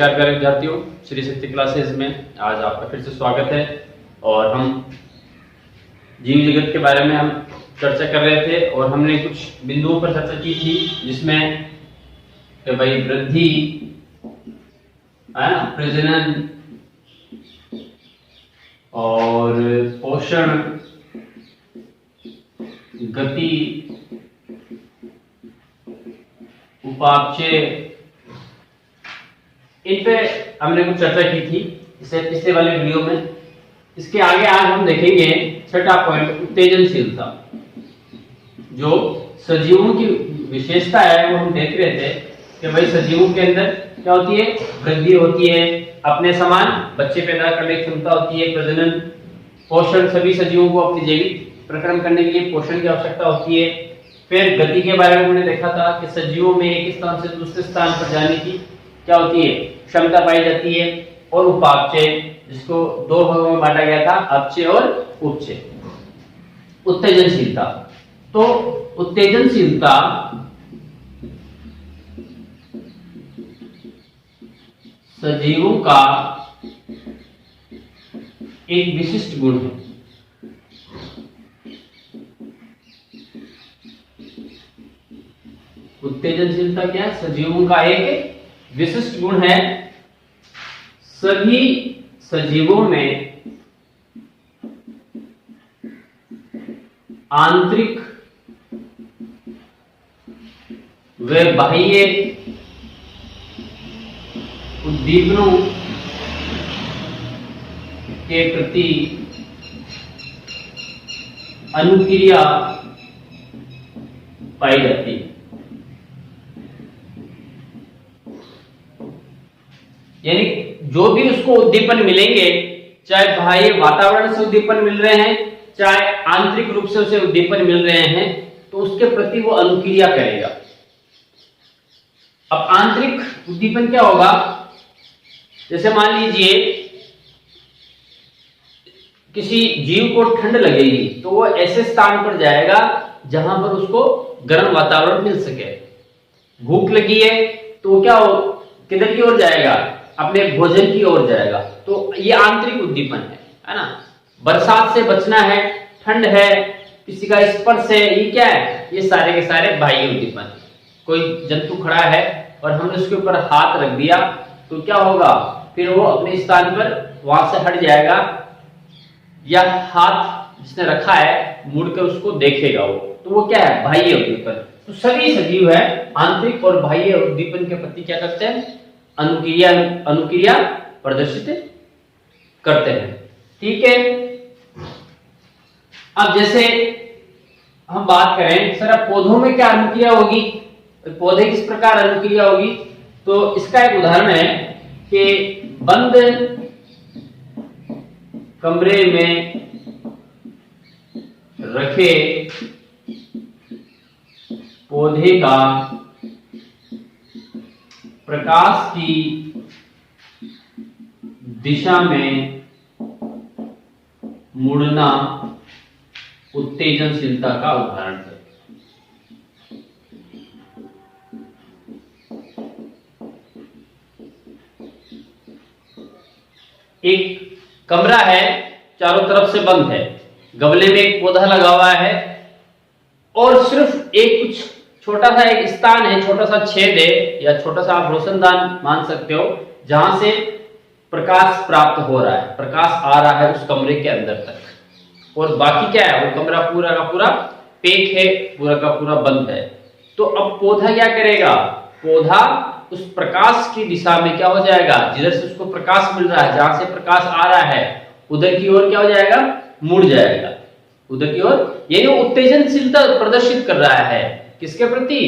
नमस्कार प्यारे विद्यार्थियों, श्री शक्ति क्लासेस में आज आपका फिर से स्वागत है। और हम जीव जगत के बारे में हम चर्चा कर रहे थे और हमने कुछ बिंदुओं पर चर्चा की थी, जिसमें कि भाई वृद्धि है ना, प्रजनन और पोषण, गति, उपापचय, इन पे हमने कुछ चर्चा की थी इससे पिछले वाले वीडियो में। इसके आगे आज हम देखेंगे छठा पॉइंट, उत्तेजनशीलता। जो सजीवों की विशेषता है वो हम देख रहे थे कि भाई सजीवों के अंदर क्या होती है, वृद्धि होती है, अपने समान बच्चे पैदा करने की क्षमता होती है, प्रजनन, पोषण, सभी सजीवों को अपनी जैविक प्रक्रम करने के लिए पोषण की आवश्यकता होती है। फिर गति के बारे में हमने देखा था कि सजीवों में एक स्थान से दूसरे स्थान पर जाने की क्या होती है, क्षमता पाई जाती है। और उपापचय, जिसको दो भागों में बांटा गया था, अपचय और उपचय। उत्तेजनशीलता, तो उत्तेजनशीलता सजीवों का एक विशिष्ट गुण है। उत्तेजनशीलता क्या है? सजीवों का एक विशिष्ट गुण है। सभी सजीवों में आंतरिक व बाह्य उद्दीपनों के प्रति अनुक्रिया पाई जाती है। यानी जो भी उसको उद्दीपन मिलेंगे, चाहे बाह्य वातावरण से उद्दीपन मिल रहे हैं, चाहे आंतरिक रूप से उसे उद्दीपन मिल रहे हैं, तो उसके प्रति वो अनुक्रिया करेगा। अब आंतरिक उद्दीपन क्या होगा? जैसे मान लीजिए किसी जीव को ठंड लगेगी तो वो ऐसे स्थान पर जाएगा जहां पर उसको गर्म वातावरण मिल सके। भूख लगी है तो क्या हो, किधर की ओर जाएगा? अपने भोजन की ओर जाएगा। तो ये आंतरिक उद्दीपन है ना। बरसात से बचना है, ठंड है, किसी का स्पर्श है, ये क्या है? ये सारे के सारे बाह्य उद्दीपन। कोई जंतु खड़ा है और हमने उसके ऊपर हाथ रख दिया तो क्या होगा? फिर वो अपने स्थान पर वहां से हट जाएगा, या हाथ जिसने रखा है मुड़कर उसको देखेगा वो, तो वो क्या है? बाह्य उद्दीपन। तो सभी सजीव है आंतरिक और बाह्य उद्दीपन के प्रति क्या करते हैं? अनुक्रिया प्रदर्शित करते हैं। ठीक है। अब जैसे हम बात करें सर, अब पौधों में क्या अनुक्रिया होगी, पौधे किस प्रकार अनुक्रिया होगी, तो इसका एक उदाहरण है कि बंद कमरे में रखे पौधे का प्रकाश की दिशा में मुड़ना उत्तेजनशीलता का उदाहरण है। एक कमरा है, चारों तरफ से बंद है, गमले में एक पौधा लगा हुआ है और सिर्फ एक कुछ छोटा सा एक स्थान है, छोटा सा छेद है, या छोटा सा आप रोशनदान मान सकते हो, जहां से प्रकाश प्राप्त हो रहा है, प्रकाश आ रहा है उस कमरे के अंदर तक। और बाकी क्या है? वो कमरा पूरा का पूरा पैक है, पूरा का पूरा बंद है। तो अब पौधा क्या करेगा? पौधा उस प्रकाश की दिशा में क्या हो जाएगा? जिधर से उसको प्रकाश मिल रहा है, जहां से प्रकाश आ रहा है, उधर की ओर क्या हो जाएगा? मुड़ जाएगा उधर की ओर। यानी वो उत्तेजनशीलता प्रदर्शित कर रहा है। किसके प्रति?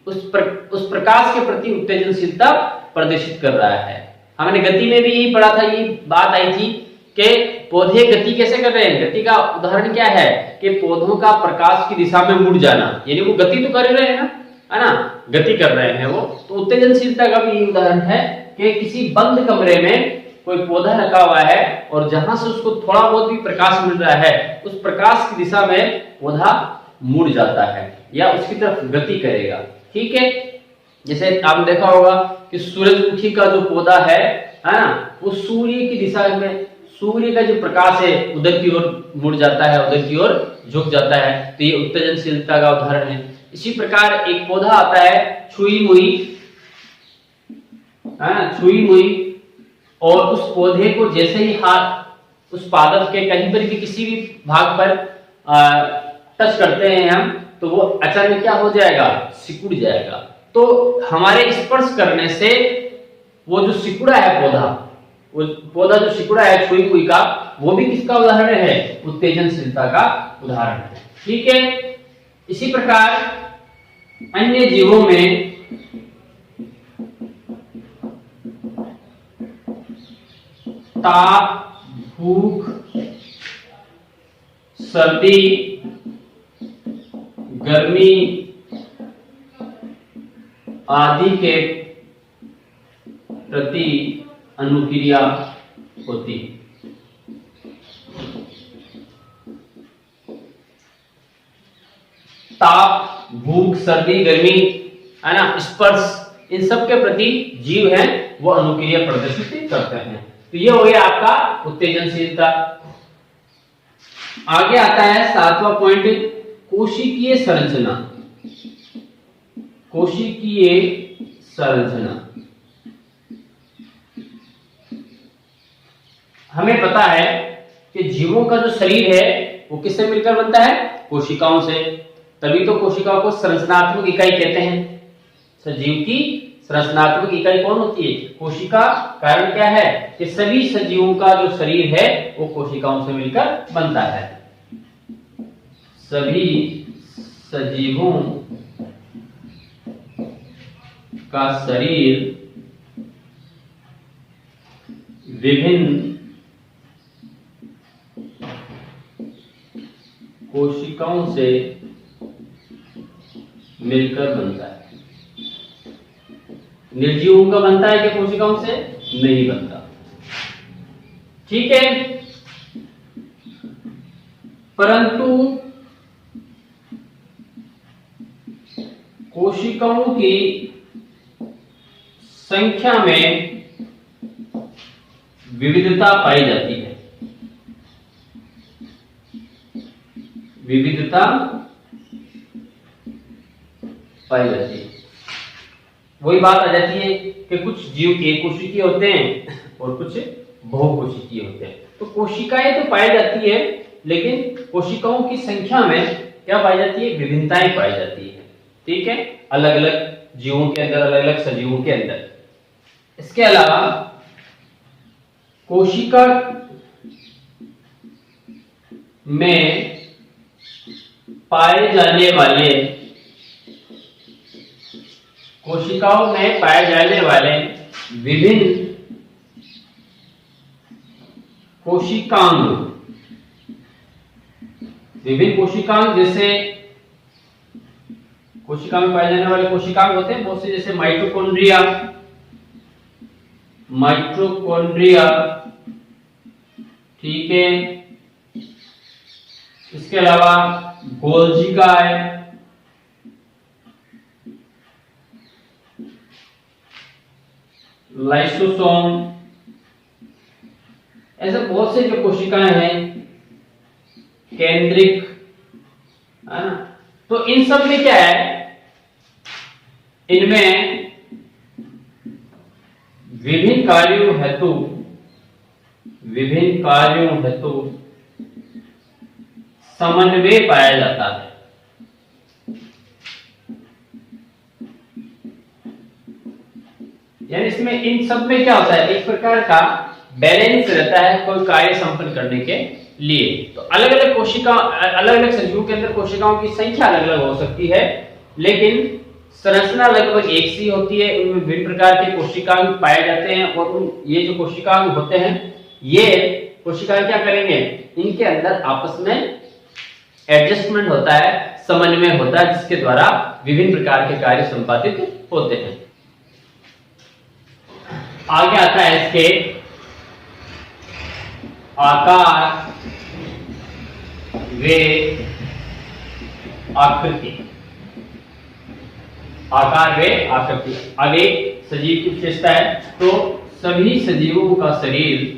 उस प्रकाश के प्रति उत्तेजनशीलता प्रदर्शित कर रहा है। हमने गति में भी यही पढ़ा था, ये बात आई थी कि पौधे गति कैसे कर रहे हैं। गति का उदाहरण क्या है कि पौधों का प्रकाश की दिशा में मुड़ जाना, यानी वो गति तो कर रहे हैं ना, है ना, गति कर रहे हैं वो। तो उत्तेजनशीलता का भी उदाहरण है कि किसी बंद कमरे में कोई पौधा रखा हुआ है और जहां से उसको थोड़ा बहुत भी प्रकाश मिल रहा है, उस प्रकाश की दिशा में पौधा मुड़ जाता है या उसकी तरफ गति करेगा। ठीक है। जैसे आपने देखा होगा कि सूरजमुखी का जो पौधा है ना, वो सूर्य की दिशा में, सूर्य का जो प्रकाश है उधर की ओर मुड़ जाता है, उधर की ओर झुक जाता है, तो ये उत्तेजनशीलता का उदाहरण है। इसी प्रकार एक पौधा आता है छुई मुई, छुई मुई, और उस पौधे को जैसे ही हाथ उस पादप के कहीं पर भी किसी भी भाग पर टच करते हैं हम, तो वो अचानक क्या हो जाएगा, सिकुड़ जाएगा। तो हमारे स्पर्श करने से वो जो सिकुड़ा है पौधा, वो पौधा जो सिकुड़ा है छुई मुई का, वो भी किसका उदाहरण है, उत्तेजनशीलता का उदाहरण है। ठीक है। इसी प्रकार अन्य जीवों में ताप, भूख, सर्दी, गर्मी आदि के प्रति अनुक्रिया होती है। ताप, भूख, सर्दी, गर्मी, है ना, स्पर्श, इन सब के प्रति जीव हैं वो अनुक्रिया प्रदर्शित करते हैं। तो ये हो गया आपका उत्तेजनशीलता। आगे आता है 7वां पॉइंट, कोशिकीय संरचना। कोशिकीय संरचना। हमें पता है कि जीवों का जो शरीर है वो किससे मिलकर बनता है, कोशिकाओं से। तभी तो कोशिकाओं को संरचनात्मक इकाई कहते हैं। सजीव की संरचनात्मक इकाई कौन होती है, कोशिका। कारण क्या है कि सभी सजीवों का जो शरीर है वो कोशिकाओं से मिलकर बनता है। सभी सजीवों का शरीर विभिन्न कोशिकाओं से मिलकर बनता है। निर्जीवों का बनता है कि कोशिकाओं से नहीं बनता। ठीक है। परंतु कोशिकाओं की संख्या में विविधता पाई जाती है। विविधता पाई जाती है। वही बात आ जाती है कि कुछ जीव एक कोशिकीय होते हैं और कुछ बहुकोशिकीय होते हैं। तो कोशिकाएं तो पाई जाती है, लेकिन कोशिकाओं की संख्या में क्या पाई जाती है, विभिन्नताएं पाई जाती है। ठीक है, अलग अलग जीवों के अंदर, अलग अलग सजीवों के अंदर। इसके अलावा कोशिका में पाए जाने वाले, कोशिकाओं में पाए जाने वाले विभिन्न कोशिकांग, विभिन्न कोशिकांग, जैसे कोशिका में पाए जाने वाले कोशिकांग होते हैं बहुत से, जैसे माइटोकॉन्ड्रिया, माइटोकॉन्ड्रिया। ठीक है। इसके अलावा गोल्जी गाय, लाइसोसोम, ऐसे बहुत से जो कोशिकाएं हैं, केंद्रिक, है ना। तो इन सब में क्या है, इनमें विभिन्न कार्यों हेतु समन्वय पाया जाता है। यानी इसमें इन सब में क्या होता है, एक प्रकार का बैलेंस रहता है कोई कार्य संपन्न करने के लिए। तो अलग अलग कोशिका, अलग अलग सजीवों के अंदर कोशिकाओं की संख्या अलग अलग हो सकती है, लेकिन संरचना लगभग एक सी होती है। उनमें विभिन्न प्रकार के कोशिकांग पाए जाते हैं, और ये जो कोशिकांग होते हैं, ये कोशिकाएं क्या करेंगे, इनके अंदर आपस में एडजस्टमेंट होता है, समन्वय होता है, जिसके द्वारा विभिन्न प्रकार के कार्य संपादित होते हैं। आगे आता है इसके आकार व आकृति। आकार व आकृति। आगे सजीव की विशेषता है, तो सभी सजीवों का शरीर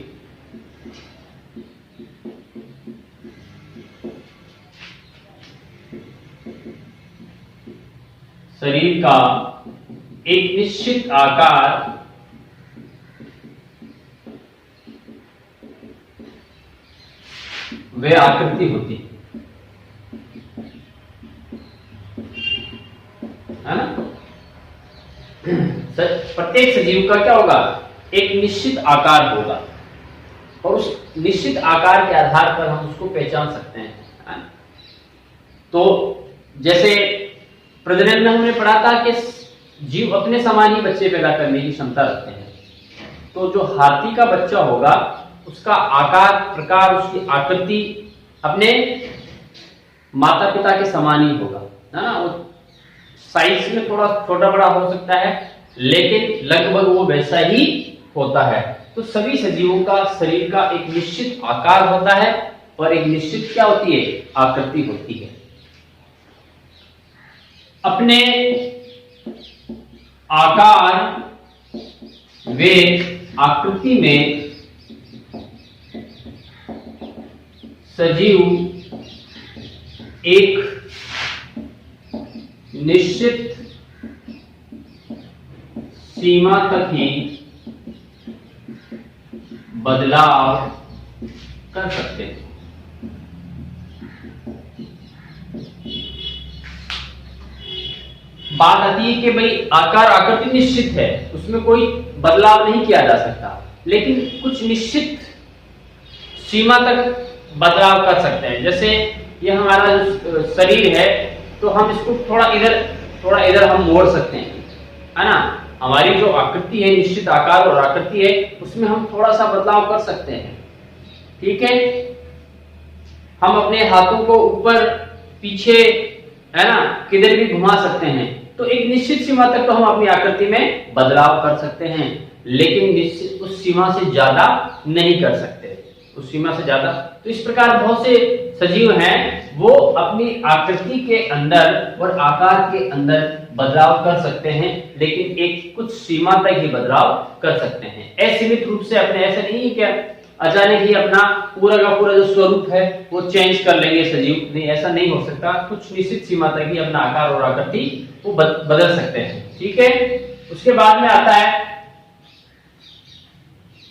का एक निश्चित आकार व आकृति होती है ना। प्रत्येक सजीव का क्या होगा, एक निश्चित आकार होगा और उस निश्चित आकार के आधार पर हम उसको पहचान सकते हैं, है ना? तो जैसे प्रजनन में हमने पढ़ा था कि जीव अपने समान ही बच्चे पैदा करने की क्षमता रखते हैं। तो जो हाथी का बच्चा होगा उसका आकार, प्रकार, उसकी आकृति अपने माता पिता के समान ही होगा, है ना। वो साइज में थोड़ा छोटा बड़ा हो सकता है लेकिन लगभग वो वैसा ही होता है। तो सभी सजीवों का शरीर का एक निश्चित आकार होता है और एक निश्चित क्या होती है, आकृति होती है। अपने आकार व आकृति में सजीव एक निश्चित सीमा तक ही बदलाव कर सकते हैं। बात आती है कि भाई आकार आकृति निश्चित है, उसमें कोई बदलाव नहीं किया जा सकता, लेकिन कुछ निश्चित सीमा तक बदलाव कर सकते हैं। जैसे ये हमारा शरीर है तो हम इसको थोड़ा इधर हम मोड़ सकते हैं, है ना। हमारी जो आकृति है, निश्चित आकार और आकृति है, उसमें हम थोड़ा सा बदलाव कर सकते हैं, ठीक है। हम अपने हाथों को ऊपर पीछे, है ना, किधर भी घुमा सकते हैं। तो एक निश्चित सीमा तक तो हम अपनी आकृति में बदलाव कर सकते हैं, लेकिन निश्चित उस सीमा से ज्यादा नहीं कर सकते, उस सीमा से ज्यादा। तो इस प्रकार बहुत से सजीव हैं, वो अपनी आकृति के अंदर और आकार के अंदर बदलाव कर सकते हैं, लेकिन एक कुछ सीमा तक ही बदलाव कर सकते हैं। असीमित रूप से अपने, ऐसा नहीं है क्या अचानक ही अपना पूरा का पूरा जो स्वरूप है वो चेंज कर लेंगे सजीव, नहीं, ऐसा नहीं हो सकता। कुछ निश्चित सीमा तक ही अपना आकार और आकृति वो बदल सकते हैं, ठीक है। उसके बाद में आता है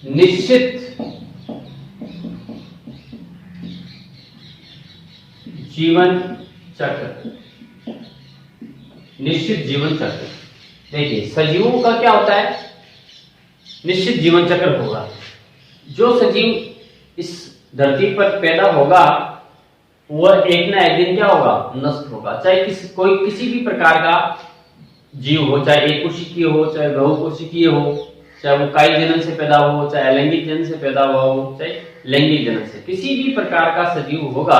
निश्चित जीवन चक्र। निश्चित जीवन चक्र, देखिए सजीवों का क्या होता है, निश्चित जीवन चक्र होगा। जो सजीव इस धरती पर पैदा होगा वह एक ना एक दिन क्या होगा, नष्ट होगा। चाहे किसी भी प्रकार का जीव हो, चाहे एक कोशिकीय हो, चाहे बहुकोशिकीय हो, चाहे वो कायिक जनन से पैदा हो, चाहे अलैंगिक जनन से पैदा हुआ हो, चाहे लैंगिक जनन से, किसी भी प्रकार का सजीव होगा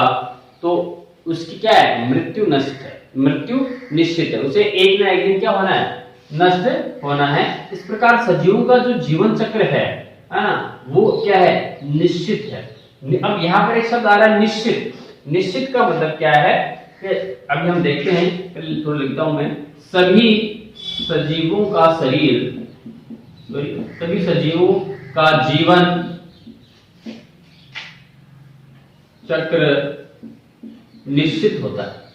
तो उसकी क्या है, मृत्यु नष्ट है, मृत्यु निश्चित है। उसे एक ना एक दिन क्या होना है, नष्ट होना है। इस प्रकार सजीवों का जो जीवन चक्र है ना, वो क्या है, निश्चित है। अब यहाँ पर एक शब्द आ रहा है निश्चित। निश्चित का मतलब क्या है कि अभी हम देखते हैं, थोड़ा लिखता हूं मैं, सभी सजीवों का शरीर, सभी सजीवों का जीवन चक्र निश्चित होता है।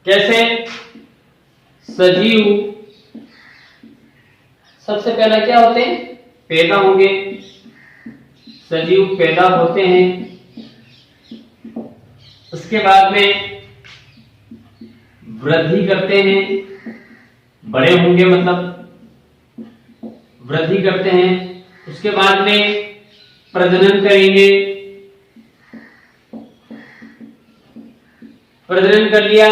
कैसे, सजीव सबसे पहले क्या होते हैं, पैदा होंगे, सजीव पैदा होते हैं, उसके बाद में वृद्धि करते हैं, बड़े होंगे मतलब वृद्धि करते हैं, उसके बाद में प्रजनन करेंगे, प्रजनन कर लिया,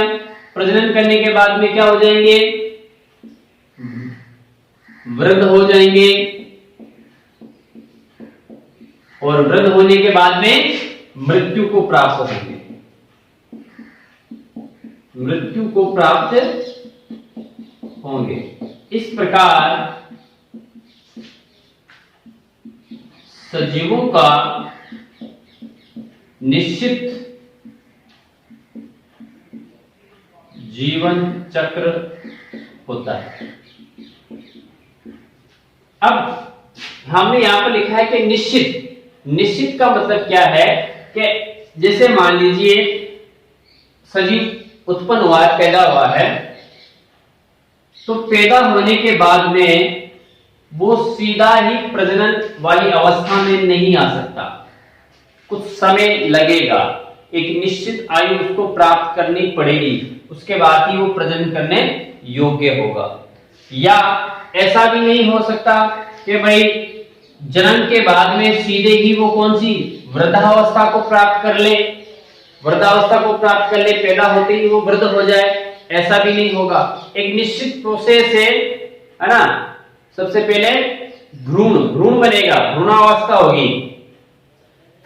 प्रजनन करने के बाद में क्या हो जाएंगे, वृद्ध हो जाएंगे, और वृद्ध होने के बाद में मृत्यु को प्राप्त होंगे, मृत्यु को प्राप्त होंगे। इस प्रकार सजीवों का निश्चित जीवन चक्र होता है। अब हमने यहां पर लिखा है कि निश्चित का मतलब क्या है कि जैसे मान लीजिए सजीव उत्पन्न हुआ है, पैदा हुआ है, तो पैदा होने के बाद में वो सीधा ही प्रजनन वाली अवस्था में नहीं आ सकता, कुछ समय लगेगा, एक निश्चित आयु उसको प्राप्त करनी पड़ेगी, उसके बाद ही वो प्रजनन करने योग्य होगा। या ऐसा भी नहीं हो सकता कि भाई जन्म के बाद में सीधे ही वो कौन सी वृद्धावस्था को प्राप्त कर ले, पैदा होते ही वो वृद्ध हो जाए, ऐसा भी नहीं होगा। एक निश्चित प्रोसेस है ना। सबसे पहले भ्रूण बनेगा, भ्रूणावस्था होगी,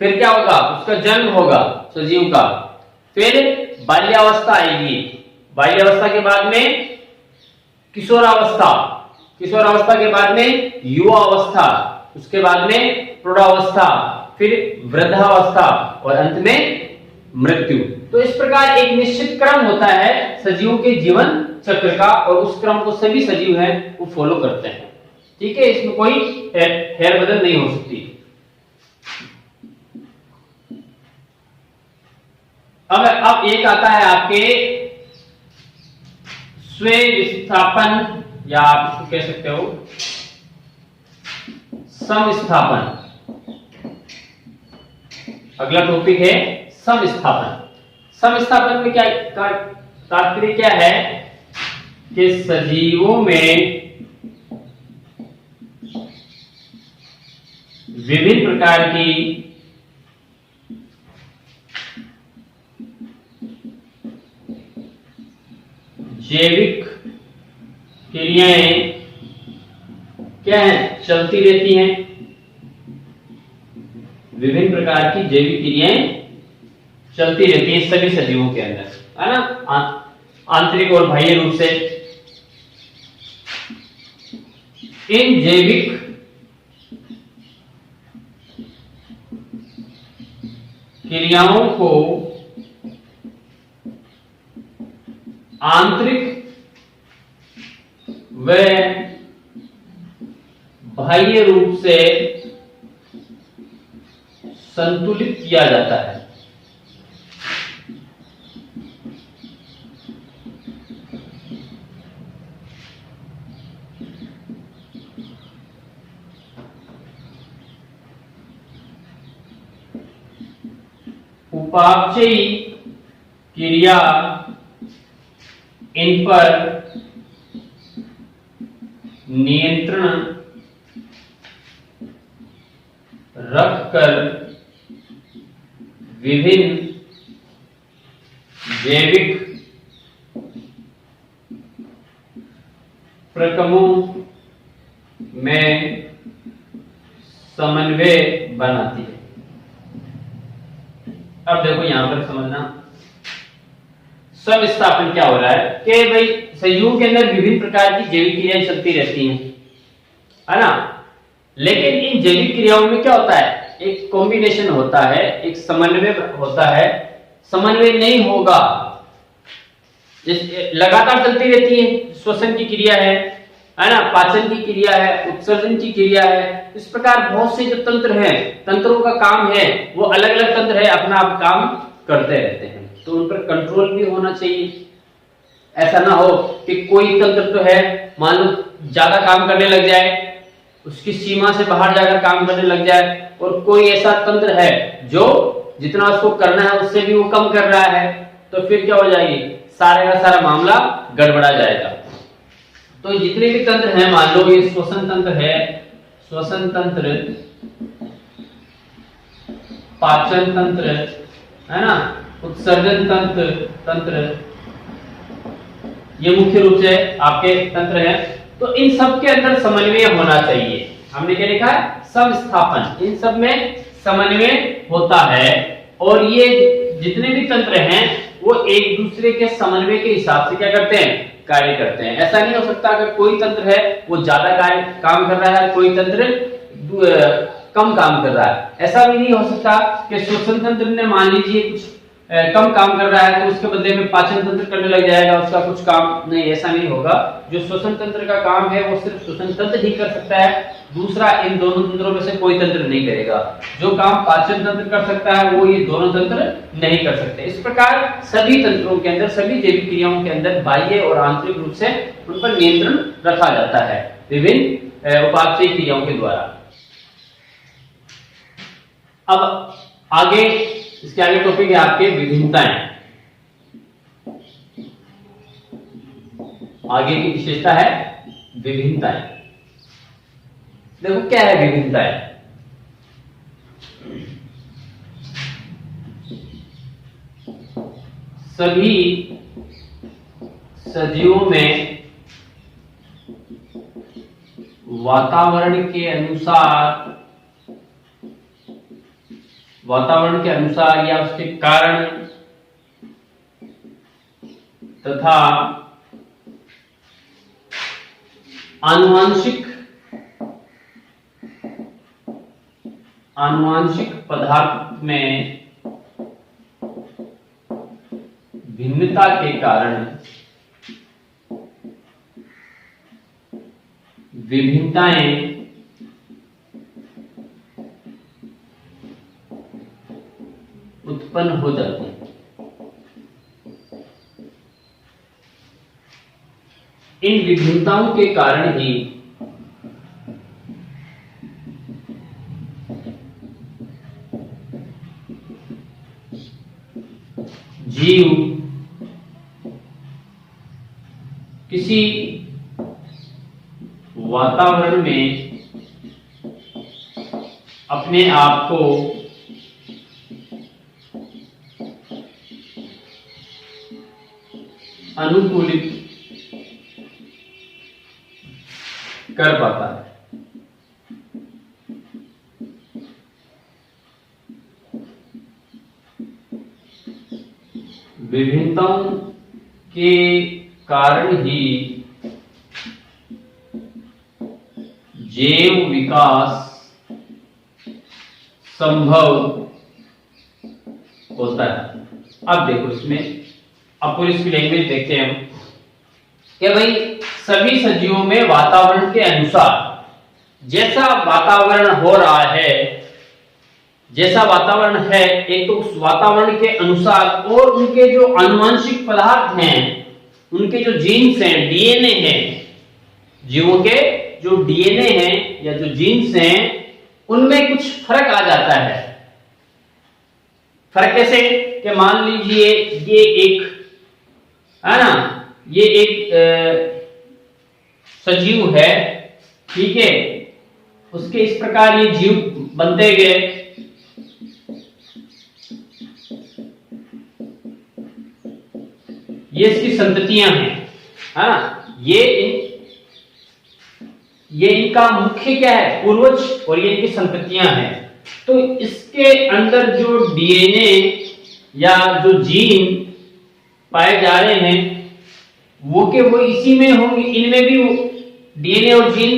फिर क्या होगा, उसका जन्म होगा सजीव का, फिर बाल्यावस्था आएगी, बाल्यावस्था के बाद में किशोरावस्था के बाद में युवावस्था, उसके बाद में प्रौढ़ावस्था, फिर वृद्धावस्था और अंत में मृत्यु। तो इस प्रकार एक निश्चित क्रम होता है सजीवों के जीवन चक्र का, और उस क्रम को सभी सजीव हैं वो फॉलो करते हैं। ठीक है, इसमें कोई फेर बदल नहीं हो सकती। अब एक आता है आपके स्वयं विस्थापन, या आप इसको कह सकते हो समस्थापन। अगला टॉपिक है समस्थापन में क्या तात्पर्य क्या है कि सजीवों में विभिन्न प्रकार की जैविक क्रियाएं क्या है, चलती रहती हैं। विभिन्न प्रकार की जैविक क्रियाएं चलती रहती है सभी सजीवों के अंदर, है ना, आंतरिक और बाह्य रूप से। इन जैविक क्रियाओं को आंतरिक व बाह्य रूप से संतुलित किया जाता है। उपापचयी क्रिया इन पर नियंत्रण रखकर विभिन्न जैविक प्रक्रमों में समन्वय बनाती है। अब देखो यहां पर समझना समस्थापन क्या हो रहा है कि भाई सजीवों के अंदर विभिन्न प्रकार की जैविक क्रियाएं चलती रहती हैं, है ना, लेकिन इन जैविक क्रियाओं में क्या होता है, एक कॉम्बिनेशन होता है, एक समन्वय होता है। समन्वय नहीं होगा, लगातार चलती रहती है, श्वसन की क्रिया है ना, पाचन की क्रिया है, उत्सर्जन की क्रिया है, इस प्रकार बहुत से जो तंत्र हैं, तंत्रों का काम है, वो अलग अलग तंत्र है, अपना आप काम करते रहते हैं, तो उन पर कंट्रोल भी होना चाहिए। ऐसा ना हो कि कोई तंत्र तो है, मान लो ज्यादा काम करने लग जाए, उसकी सीमा से बाहर जाकर काम करने लग जाए, और कोई ऐसा तंत्र है जो जितना उसको करना है उससे भी वो कम कर रहा है, तो फिर क्या हो जाएगी, सारे का सारा मामला गड़बड़ा जाएगा। तो जितने भी तंत्र हैं, मान लो ये श्वसन तंत्र है, श्वसन तंत्र, पाचन तंत्र, है ना, उत्सर्जन तंत्र, ये मुख्य रूप से आपके तंत्र हैं। तो इन सब के अंदर समन्वय होना चाहिए। हमने क्या लिखा है, समस्थापन, इन सब में समन्वय होता है, और ये जितने भी तंत्र हैं वो एक दूसरे के समन्वय के हिसाब से क्या करते हैं, कार्य करते हैं। ऐसा नहीं हो सकता अगर कोई तंत्र है वो ज्यादा काम कर रहा है, कोई तंत्र कम काम कर रहा है। ऐसा भी नहीं हो सकता कि श्वसन तंत्र ने मान लीजिए कुछ कम काम कर रहा है तो उसके बदले में पाचन तंत्र करने लग जाएगा उसका कुछ काम, नहीं, ऐसा नहीं होगा। जो श्वसन तंत्र का काम है वो सिर्फ श्वसन तंत्र ही कर सकता है, दूसरा इन दोनों तंत्रों में से कोई तंत्र नहीं करेगा। जो काम पाचन तंत्र कर सकता है वो ये दोनों तंत्र नहीं कर सकते। इस प्रकार सभी तंत्रों के अंदर, सभी जैविक क्रियाओं के अंदर बाह्य और आंतरिक रूप से उन पर नियंत्रण रखा जाता है विभिन्न उपापचयी क्रियाओं के द्वारा। अब आगे, इसके आगे टॉपिक है आपके विभिन्नताएं। आगे की विशेषता है विभिन्नताएं। देखो क्या है विभिन्नताएं। सभी सजीवों में वातावरण के अनुसार या उसके कारण तथा आनुवांशिक पदार्थ में भिन्नता के कारण विभिन्नताएं उत्पन्न हो जाती है। इन विभिन्नताओं के कारण ही जीव किसी वातावरण में अपने आप को अनुकूलित कर पाता है। विभिन्नताओं के कारण ही जैव विकास संभव होता है। अब देखो इसमें, अब पूरी इसकी लैंग्वेज देखते हैं हम कि भाई सभी सजीवों में वातावरण के अनुसार जैसा वातावरण हो रहा है, जैसा वातावरण है, एक तो उस वातावरण के अनुसार और उनके जो आनुवंशिक पदार्थ हैं, उनके जो जीन्स हैं, डीएनए हैं, जीवों के जो डीएनए हैं या जो जीन्स हैं, उनमें कुछ फर्क आ जाता है। फर्क कैसे कि मान लीजिए ये एक है ना, ये एक सजीव है, ठीक है, उसके इस प्रकार ये जीव बनते गए, ये इसकी संततियां हैं, है ना, ये इनका मुख्य क्या है, पूर्वज, और ये इनकी संततियां हैं। तो इसके अंदर जो डीएनए या जो जीन पाए जा रहे हैं वो के वो इसी में होंगे, इनमें भी डीएनए और जीन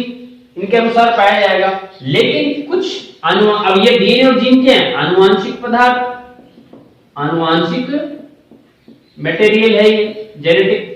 इनके अनुसार पाया जाएगा। लेकिन कुछ अब ये डीएनए और जीन क्या है, आनुवांशिक पदार्थ, आनुवांशिक मटेरियल है ये, जेनेटिक।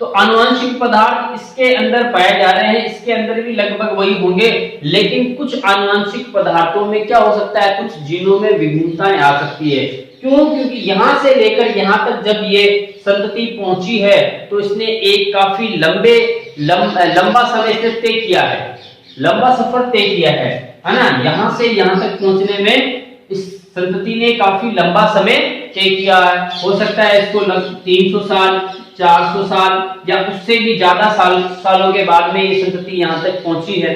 तो आनुवांशिक पदार्थ इसके अंदर पाए जा रहे हैं, इसके अंदर भी लगभग वही होंगे, लेकिन कुछ आनुवांशिक पदार्थों में क्या हो सकता है, कुछ जीनों में विभिन्नताएं आ सकती है। क्यों? क्योंकि यहां से लेकर यहां तक जब ये संतति पहुंची है तो इसने एक काफी लंबा समय इसने तय किया है, लंबा सफर तय किया है ना। यहां से यहां तक पहुंचने में इस संतति ने काफी लंबा समय तय किया है। हो सकता है इसको 300 साल, 400 साल या उससे भी ज्यादा सालों के बाद में ये संतति यहां तक पहुंची है,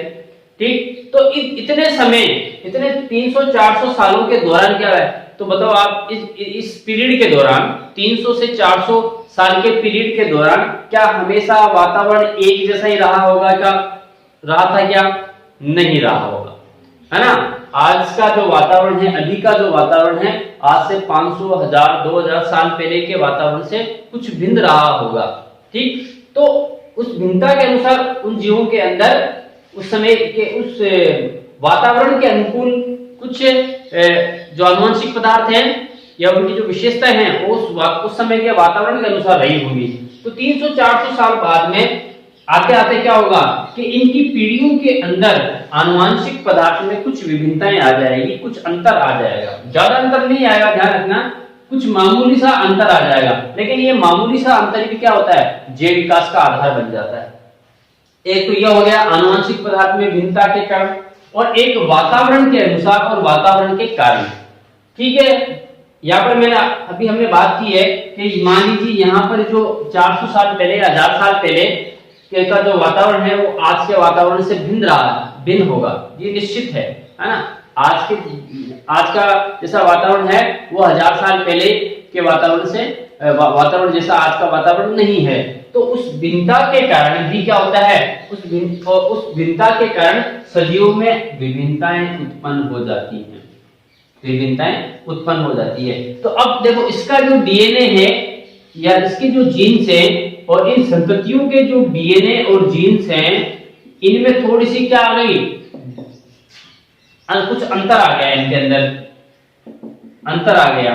ठीक। तो इतने समय, इतने 300-400 सालों के दौरान क्या है, तो बताओ आप इस पीरियड के दौरान, 300 से 400 साल के पीरियड के दौरान क्या हमेशा वातावरण एक जैसा ही रहा होगा, क्या रहा था, क्या नहीं रहा होगा, है ना। आज का जो वातावरण है, अभी का जो वातावरण है, आज से 500, 1000, 2000 साल पहले के वातावरण से कुछ भिन्न रहा होगा, ठीक। तो उस भिन्नता के अनुसार उन जीवों के अंदर उस समय के उस वातावरण के अनुकूल कुछ जो आनुवंशिक पदार्थ हैं या उनकी जो विशेषताएं हैं उस समय के वातावरण के अनुसार रही होंगी। तो 300-400 साल बाद में आते आते क्या होगा कि इनकी पीढ़ियों के अंदर आनुवंशिक पदार्थ में कुछ विभिन्नताएं आ जाएगी, कुछ अंतर आ जाएगा। ज्यादा अंतर नहीं आएगा, ध्यान रखना, कुछ मामूली सा अंतर आ जाएगा, लेकिन ये मामूली सा अंतर भी क्या होता है, जैव विकास का आधार बन जाता है। एक तो यह हो गया आनुवंशिक पदार्थ में भिन्नता के कारण, और एक वातावरण के अनुसार और वातावरण के कारण। ठीक है, यहाँ पर अभी हमने बात की है कि मान लीजिए यहाँ पर जो 400 साल पहले या 1000 साल पहले का जो वातावरण है वो आज के वातावरण से भिन्न होगा, ये निश्चित है ना। आज का जैसा वातावरण है वो 1000 साल पहले के वातावरण जैसा आज का वातावरण नहीं है। तो उस भिन्नता के कारण भी क्या होता है, उस भिन्नता के कारण सजीवों में विभिन्नताएं उत्पन्न हो जाती हैं, तो अब देखो इसका जो डीएनए है या इसके जो जीन्स हैं और इन संततियों के जो डीएनए और जीन्स हैं, इनमें थोड़ी सी क्या आ गई, कुछ अंतर आ गया, इनके अंदर अंतर आ गया।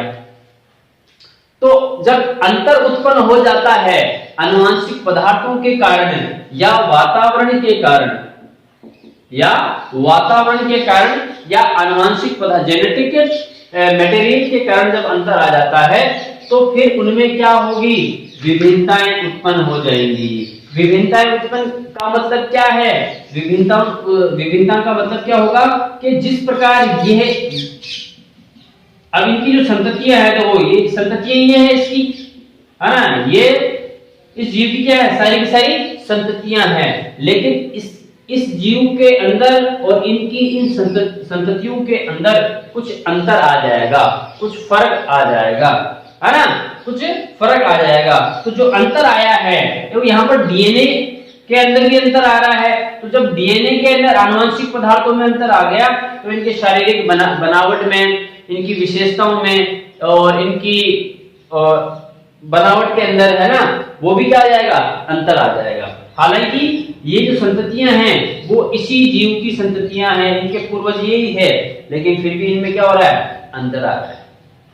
तो जब अंतर उत्पन्न हो जाता है आनुवंशिक पदार्थों के कारण या वातावरण के कारण या आनुवंशिक पदार्थ जेनेटिक मटेरियल के कारण जब अंतर आ जाता है तो फिर उनमें क्या होगी, विभिन्नताएं उत्पन्न हो जाएंगी। विभिन्नताएं उत्पन्न का मतलब क्या है, विभिन्नता का मतलब क्या होगा कि जिस प्रकार यह अब इनकी जो संततियां है, तो वो ये संततियां ये है इसकी, है ना, ये इस जीव की क्या है, सारी की सारी संततियां हैं। लेकिन इस जीव के अंदर और इनकी इन संततियों के अंदर कुछ अंतर आ जाएगा, कुछ फर्क आ जाएगा, है ना, कुछ फर्क आ जाएगा। तो जो अंतर आया है तो यहाँ पर डीएनए के अंदर भी अंतर आ रहा है। तो जब डीएनए के अंदर आनुवंशिक पदार्थों में अंतर आ गया तो इनके शारीरिक बनावट में, इनकी विशेषताओं में और इनकी बनावट के अंदर, है ना, वो भी क्या आ जाएगा, अंतर आ जाएगा। हालांकि ये जो संततियां हैं वो इसी जीव की संततियां हैं, इनके पूर्वज यही है, लेकिन फिर भी इनमें क्या हो रहा है, अंतर आ रहा है।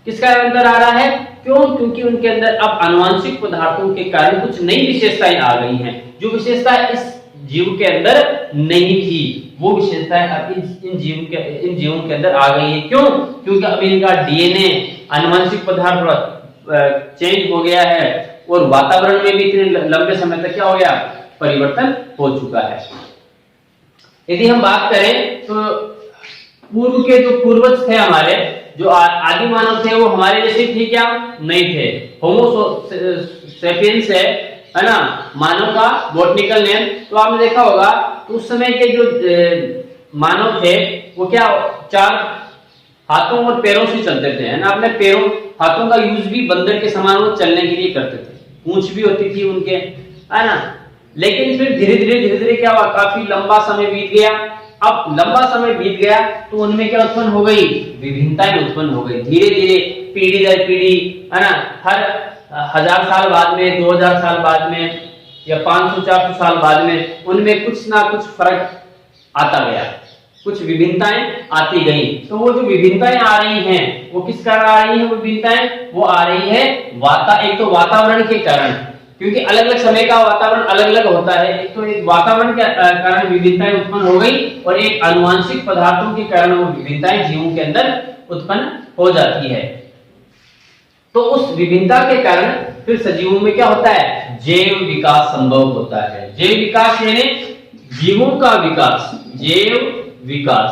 किसका अंतर आ रहा है, क्यों, क्योंकि उनके अंदर अब आनुवंशिक पदार्थों के कारण कुछ नई विशेषताएं आ गई हैं, जो विशेषताएं इस जीव के अंदर नहीं थी, वो विशेषताएं अब इन जीवों के अंदर आ गई है। क्यों, क्योंकि अब इनका डीएनए आनुवंशिक पदार्थ चेंज हो गया है और वातावरण में भी इतने लंबे समय तक क्या हो गया, परिवर्तन हो चुका है। यदि हम बात करें तो पूर्व के जो पूर्वज थे हमारे, जो आदि मानव थे, वो हमारे जैसे थे क्या, नहीं थे। होमो सेपियंस है ना, मानव का बॉटनिकल नेम। तो आपने देखा होगा तो उस समय के जो मानव थे वो क्या 4 हाथों और पैरों से चलते थे, है ना। अपने हाथों का यूज भी बंदर के समान वो चलने के लिए करते थे, पूंछ भी होती थी उनके, है ना। लेकिन फिर धीरे धीरे क्या हुआ, काफी लंबा समय बीत गया। अब लंबा समय बीत गया तो उनमें क्या उत्पन्न हो गई, विभिन्नताएं उत्पन्न हो गई। धीरे धीरे पीढ़ी दर पीढ़ी, है ना, हर 1000 साल बाद में, 2000 साल बाद में या 500-400 साल बाद में उनमें कुछ ना कुछ फर्क आता गया, कुछ विभिन्नताएं आती गई। तो वो जो विभिन्नताएं आ रही हैं वो किस कारण आ रही है, वो विभिन्नताएं वो आ रही है एक तो वातावरण के कारण, क्योंकि अलग अलग समय का वातावरण अलग अलग होता है। एक तो एक वातावरण के कारण विभिन्नताएं उत्पन्न हो गई और एक आनुवंशिक पदार्थों के कारण वो विभिन्नताएं जीवों के अंदर उत्पन्न हो जाती है। तो उस विभिन्नता के कारण फिर सजीवों में क्या होता है, जैव विकास संभव होता है। जैव विकास यानी जीवों का विकास, जैव विकास।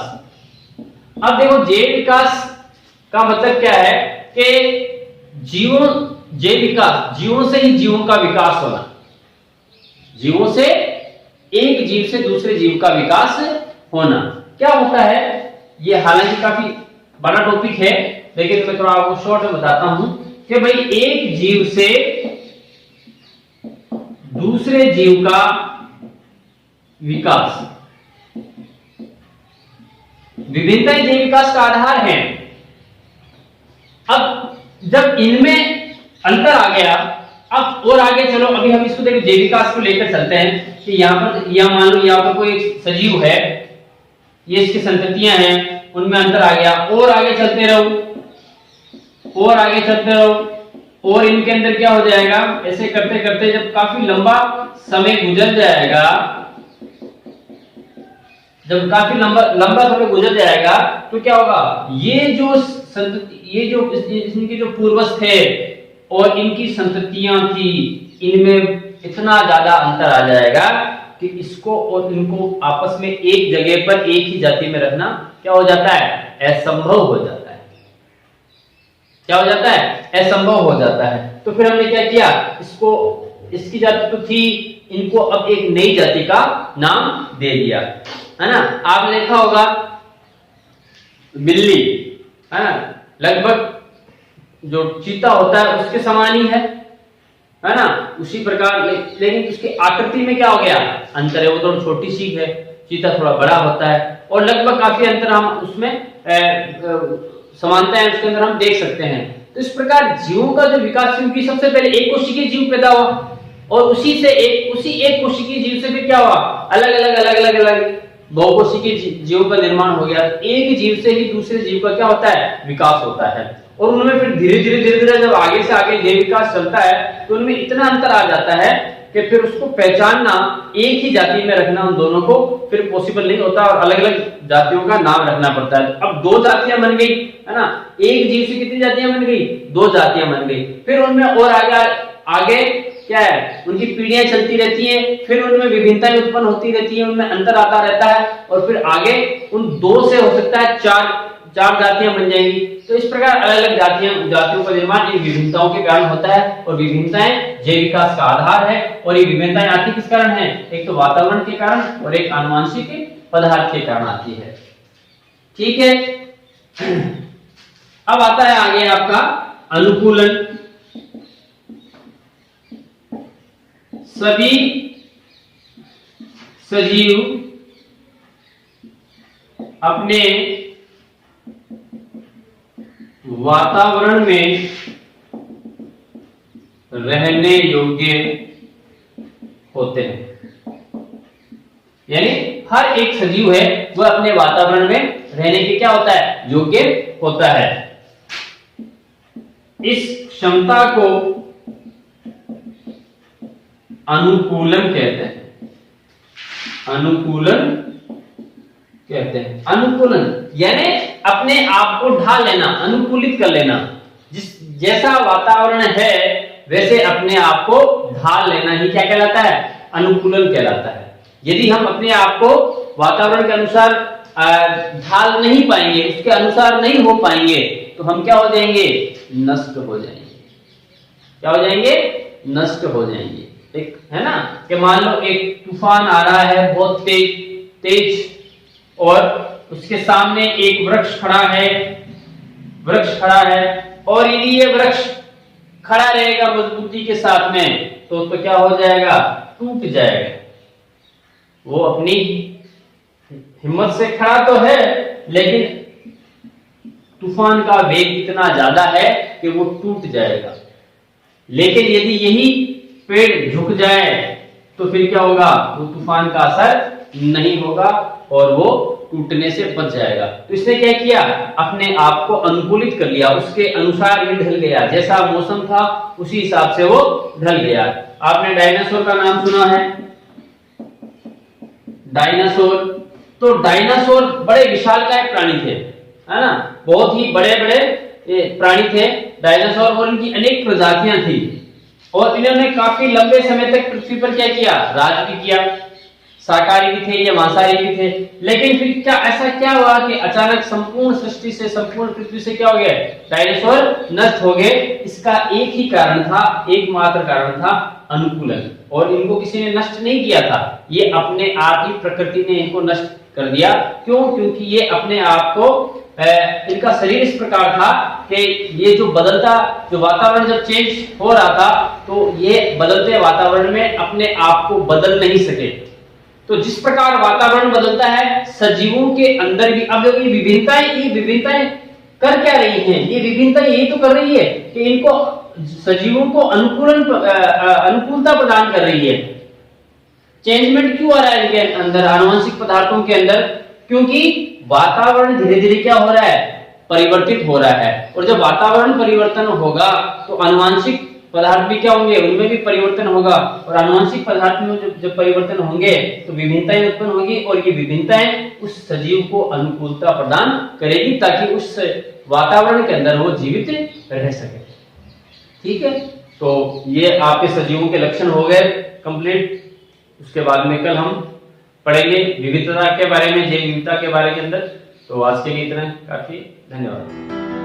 अब देखो जैव विकास का मतलब क्या है कि जैव विकास, जीवों से ही जीवों का विकास होना, जीवों से एक जीव से दूसरे जीव का विकास होना। क्या होता है ये, हालांकि काफी बड़ा टॉपिक है, लेकिन मैं थोड़ा आपको शॉर्ट में बताता हूं कि भाई एक जीव से दूसरे जीव का विकास, विभिन्नताएं जैव विकास का आधार है। अब जब इनमें अंतर आ गया, अब और आगे चलो, अभी हम इसको देखो जैव विकास को लेकर चलते हैं कि यहाँ पर मान लो यहाँ पर कोई एक सजीव है, ये इसकी संततियां हैं, उनमें अंतर आ गया। और आगे चलते रहो, और आगे चलते रहो, और इनके अंदर क्या हो जाएगा, ऐसे करते करते जब काफी लंबा समय गुजर जाएगा, जब काफी लंबा समय गुजर जाएगा तो क्या होगा, ये जो इनके जो पूर्वज थे और इनकी संततियां थी, इनमें इतना ज्यादा अंतर आ जाएगा कि इसको और इनको आपस में एक जगह पर एक ही जाति में रखना क्या हो जाता है, असंभव हो जाता है। क्या हो जाता है, असंभव हो जाता है। तो फिर हमने क्या किया, इसको, इसकी जाति तो थी, इनको अब एक नई जाति का नाम दे दिया, है ना। आपने देखा होगा बिल्ली, है ना, लगभग जो चीता होता है उसके समान ही है ना, उसी प्रकार। लेकिन उसकी आकृति में क्या हो गया, अंतर है। वो थोड़ी छोटी सी है, चीता थोड़ा बड़ा होता है, और लगभग काफी अंतर हम उसमें समानता है उसके अंदर हम देख सकते हैं। तो इस प्रकार जीवों का जो विकास, क्योंकि सबसे पहले एक कोशिकीय जीव पैदा हुआ और उसी एक कोशिकीय जीव से फिर क्या हुआ, अलग अलग बहुकोशिकीय जीवों का निर्माण हो गया। एक जीव से ही दूसरे जीव का क्या होता है, विकास होता है। और उनमें फिर धीरे धीरे जब आगे से आगे ये विकास चलता है तो उनमें इतना अंतर आ जाता है कि फिर उसको पहचानना, एक ही जाति में रखना उन दोनों को फिर पॉसिबल नहीं होता और अलग अलग जातियों का नाम रखना पड़ता है। अब दो जातियां बन गई, है ना, एक जीव से कितनी जातियां बन गई, दो जातियां बन गई। फिर उनमें और आगे क्या है, उनकी पीढ़ियां चलती रहती हैं, फिर उनमें विभिन्नताएं उत्पन्न होती रहती है, उनमें अंतर आता रहता है, और फिर आगे उन दो से हो सकता है चार जातियां बन जाएंगी। तो इस प्रकार अलग अलग जातियों का निर्माण इन विभिन्नताओं के कारण होता है, और विभिन्नताएं जैव विकास का आधार है। और ये विभिन्नताएं आती किस कारण है, एक तो वातावरण के कारण और एक आनुवंशिक पदार्थ के कारण आती है। ठीक है, अब आता है आगे आपका अनुकूलन। सभी सजीव अपने वातावरण में रहने योग्य होते हैं। यानी हर एक सजीव है वह अपने वातावरण में रहने के क्या होता है, योग्य होता है। इस क्षमता को अनुकूलन कहते हैं। अनुकूलन कहते हैं। अनुकूलन यानी अपने आप को ढाल लेना, अनुकूलित कर लेना। जैसा वातावरण है वैसे अपने आप को ढाल लेना ही क्या कहलाता है, अनुकूलन कहलाता है। यदि हम अपने आप को वातावरण के अनुसार ढाल नहीं पाएंगे, उसके अनुसार नहीं हो पाएंगे, तो हम क्या हो जाएंगे, नष्ट हो जाएंगे। क्या हो जाएंगे, नष्ट हो जाएंगे। एक है ना कि मान लो एक तूफान आ रहा है बहुत तेज, और उसके सामने एक वृक्ष खड़ा है, और यदि ये वृक्ष खड़ा रहेगा मजबूती के साथ में, तो क्या हो जाएगा, टूट जाएगा। वो अपनी हिम्मत से खड़ा तो है, लेकिन तूफान का वेग इतना ज्यादा है कि वो टूट जाएगा। लेकिन यदि यही पेड़ झुक जाए तो फिर क्या होगा, वो तूफान का असर नहीं होगा और वो टूटने से बच जाएगा। तो इसने क्या किया, अपने आप को अनुकूलित कर लिया, उसके अनुसार ये ढल गया। जैसा मौसम था उसी हिसाब से वो ढल गया। आपने डायनासोर का नाम सुना है, डायनासोर। तो डायनासोर बड़े विशालकाय प्राणी थे, है ना, बहुत ही बड़े बड़े प्राणी थे डायनासोर, और इनकी अनेक प्रजातियां थी। और इन्होंने काफी लंबे समय तक पृथ्वी पर क्या किया, राज भी किया। शाकाहारी भी थे या मांसाहारी भी थे। लेकिन फिर क्या ऐसा क्या हुआ कि अचानक संपूर्ण सृष्टि से, संपूर्ण पृथ्वी से क्या हो गया, डायनासोर नष्ट हो गए। इसका एक ही कारण था, एकमात्र कारण था, अनुकूलन। और इनको किसी ने नष्ट नहीं किया था, ये अपने आप ही प्रकृति ने इनको नष्ट कर दिया। क्यों? क्योंकि ये अपने आप को, इनका शरीर इस प्रकार था कि ये जो बदलता, जो वातावरण जब चेंज हो रहा था, तो ये बदलते वातावरण में अपने आप को बदल नहीं सके। तो जिस प्रकार वातावरण बदलता है, सजीवों के अंदर भी अब ये विभिन्नताएं कर क्या रही हैं, ये विभिन्नता यही तो कर रही है कि इनको, सजीवों को अनुकूलता प्रदान कर रही है। चेंजमेंट क्यों आ रहा है इनके अंदर, आनुवंशिक पदार्थों के अंदर? क्योंकि वातावरण धीरे धीरे क्या हो रहा है, परिवर्तित हो रहा है। और जब वातावरण परिवर्तन होगा तो आनुवंशिक पदार्थ भी क्या होंगे, उनमें भी परिवर्तन होगा। और आनुवंशिक पदार्थ में जब परिवर्तन होंगे तो विभिन्नताएं उत्पन्न होगी, और ये विभिन्नताएं उस सजीव को अनुकूलता प्रदान करेगी ताकि उस वातावरण के अंदर वो जीवित रह सके। ठीक है, तो ये आपके सजीवों के लक्षण हो गए कंप्लीट। उसके बाद में कल हम पढ़ेंगे विविधता के बारे में, जैव विविधता के बारे के अंदर। तो आज के लिए इतना काफी, धन्यवाद।